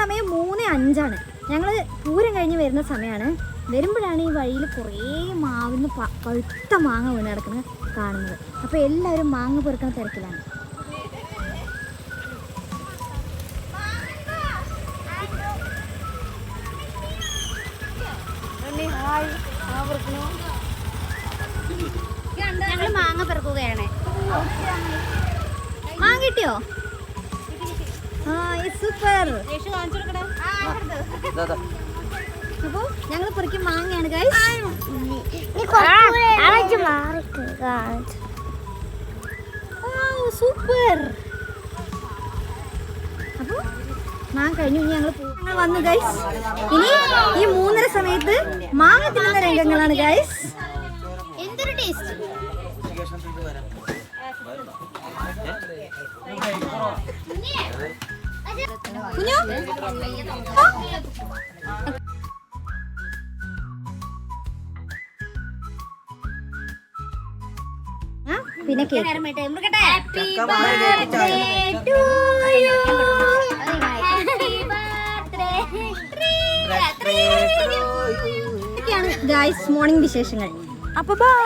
സമയം 3:05 ഞങ്ങൾ പൂരം കഴിഞ്ഞ് വരുന്ന സമയമാണ്. വരുമ്പോഴാണ് ഈ വഴിയിൽ കുറേ മാവിന്ന് പഴുത്ത മാങ്ങ വീണ് കിടക്കുന്നത് കാണുന്നത്. അപ്പോൾ എല്ലാവരും മാങ്ങ പെറുക്കുന്ന തിരക്കിലാണ്. ഞങ്ങൾ മാങ്ങ പെറുക്കുകയാണ്. മാങ്ങ കിട്ടിയോ? സൂപ്പർ. അപ്പോ ഞങ്ങൾ പെറുക്കി മാങ്ങയാണ് സൂപ്പർ. അപ്പൊ മാങ്ങ കഴിഞ്ഞു. ഇനി ഞങ്ങൾ വന്നു ഗൈസ്. ഇനി ഈ 3:30 സമയത്ത് മാങ്ങ തിന്നുന്ന രംഗങ്ങളാണ് ഗൈസ്. എന്തൊരു ടേസ്റ്റ്. കുഞ്ഞു പിന്നെ ഗൈസ് മോർണിംഗ് വിശേഷങ്ങൾ. അപ്പൊ ബൈ.